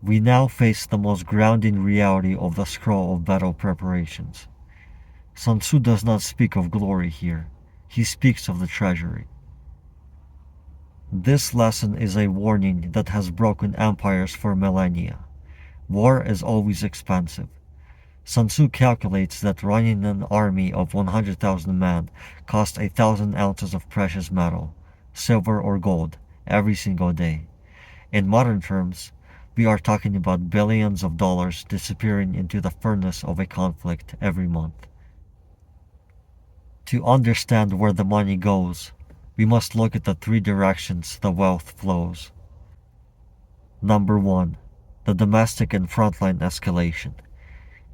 We now face the most grounding reality of the scroll of battle preparations. Sun Tzu does not speak of glory here, he speaks of the treasury. This lesson is a warning that has broken empires for millennia. War is always expensive. Sun Tzu calculates that running an army of 100,000 men costs 1,000 ounces of precious metal, silver or gold, every single day. In modern terms, we are talking about billions of dollars disappearing into the furnace of a conflict every month. To understand where the money goes, we must look at the three directions the wealth flows. Number 1. The domestic and frontline escalation.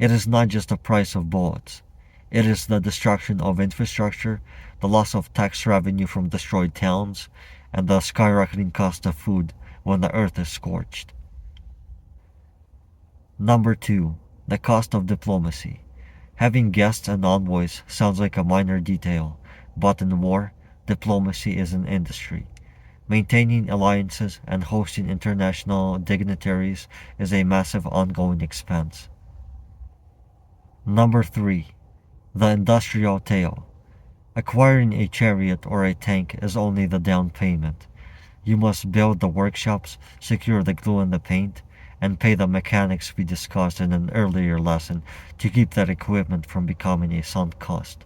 It is not just the price of bullets. It is the destruction of infrastructure, the loss of tax revenue from destroyed towns, and the skyrocketing cost of food when the earth is scorched. Number 2. The cost of diplomacy. Having guests and envoys sounds like a minor detail, but in war, diplomacy is an industry. Maintaining alliances and hosting international dignitaries is a massive ongoing expense. Number 3. The industrial tail. Acquiring a chariot or a tank is only the down payment. You must build the workshops, secure the glue and the paint, and pay the mechanics we discussed in an earlier lesson to keep that equipment from becoming a sunk cost.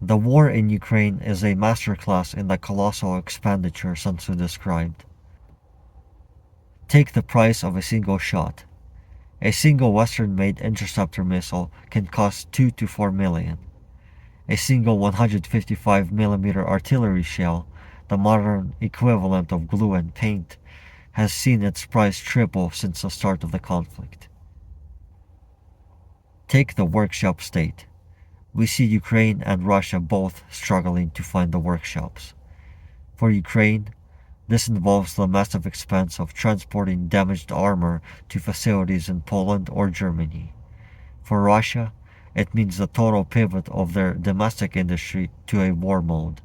The war in Ukraine is a masterclass in the colossal expenditure Sun Tzu described. Take the price of a single shot. A single Western-made interceptor missile can cost 2 to 4 million. A single 155mm artillery shell, the modern equivalent of glue and paint, has seen its price triple since the start of the conflict. Take the workshop state. We see Ukraine and Russia both struggling to find the workshops. For Ukraine, this involves the massive expense of transporting damaged armor to facilities in Poland or Germany. For Russia, it means the total pivot of their domestic industry to a war mode,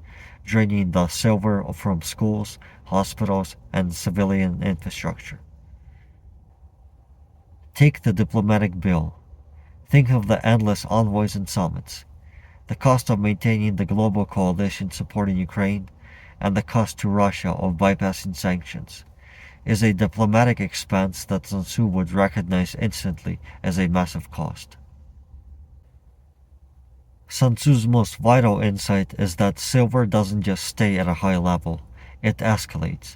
draining the silver from schools, hospitals, and civilian infrastructure. Take the diplomatic bill. Think of the endless envoys and summits, the cost of maintaining the global coalition supporting Ukraine, and the cost to Russia of bypassing sanctions, is a diplomatic expense that Sun Tzu would recognize instantly as a massive cost. Sun Tzu's most vital insight is that silver doesn't just stay at a high level, it escalates.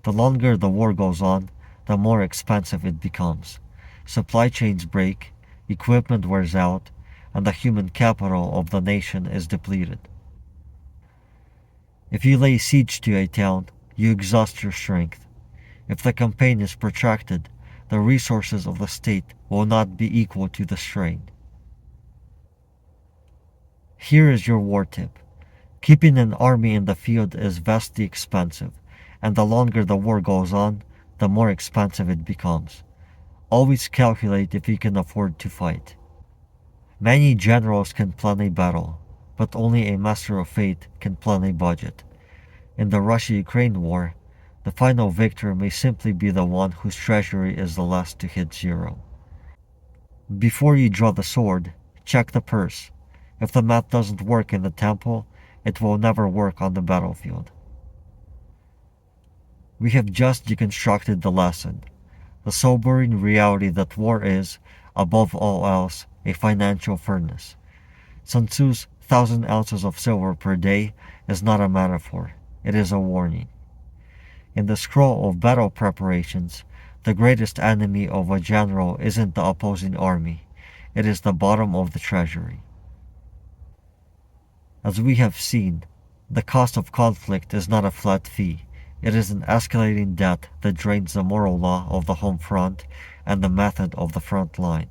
The longer the war goes on, the more expensive it becomes. Supply chains break, equipment wears out, and the human capital of the nation is depleted. If you lay siege to a town, you exhaust your strength. If the campaign is protracted, the resources of the state will not be equal to the strain. Here is your war tip. Keeping an army in the field is vastly expensive, and the longer the war goes on, the more expensive it becomes. Always calculate if you can afford to fight. Many generals can plan a battle, but only a master of fate can plan a budget. In the Russia-Ukraine war, the final victor may simply be the one whose treasury is the last to hit zero. Before you draw the sword, check the purse. If the math doesn't work in the temple, it will never work on the battlefield. We have just deconstructed the lesson, the sobering reality that war is, above all else, a financial furnace. Sun Tzu's 1,000 ounces of silver per day is not a metaphor, it is a warning. In the scroll of battle preparations, the greatest enemy of a general isn't the opposing army, it is the bottom of the treasury. As we have seen, the cost of conflict is not a flat fee, it is an escalating debt that drains the moral law of the home front and the method of the front line.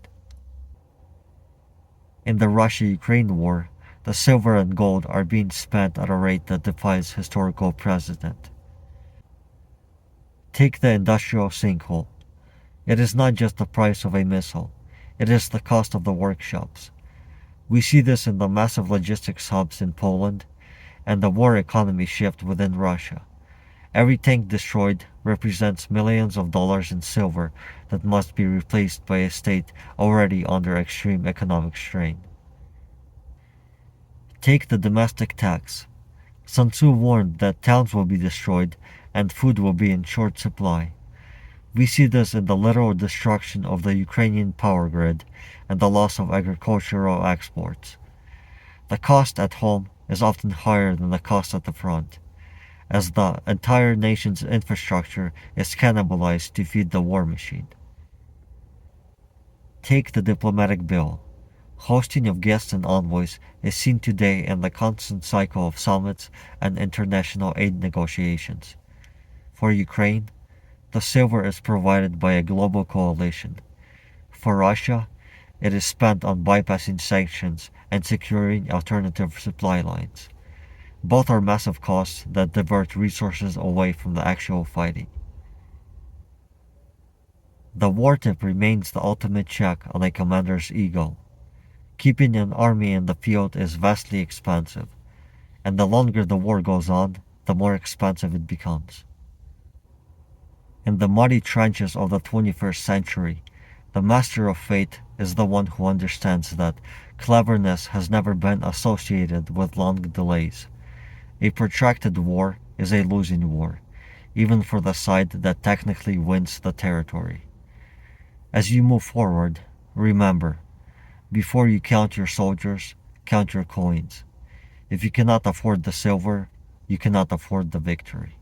In the Russia-Ukraine war, the silver and gold are being spent at a rate that defies historical precedent. Take the industrial sinkhole. It is not just the price of a missile, it is the cost of the workshops. We see this in the massive logistics hubs in Poland and the war economy shift within Russia. Every tank destroyed, represents millions of dollars in silver that must be replaced by a state already under extreme economic strain. Take the domestic tax. Sun Tzu warned that towns will be destroyed and food will be in short supply. We see this in the literal destruction of the Ukrainian power grid and the loss of agricultural exports. The cost at home is often higher than the cost at the front, as the entire nation's infrastructure is cannibalized to feed the war machine. Take the diplomatic bill. Hosting of guests and envoys is seen today in the constant cycle of summits and international aid negotiations. For Ukraine, the silver is provided by a global coalition. For Russia, it is spent on bypassing sanctions and securing alternative supply lines. Both are massive costs that divert resources away from the actual fighting. The war tip remains the ultimate check on a commander's ego. Keeping an army in the field is vastly expensive, and the longer the war goes on, the more expensive it becomes. In the muddy trenches of the 21st century, the master of fate is the one who understands that cleverness has never been associated with long delays. A protracted war is a losing war, even for the side that technically wins the territory. As you move forward, remember, before you count your soldiers, count your coins. If you cannot afford the silver, you cannot afford the victory.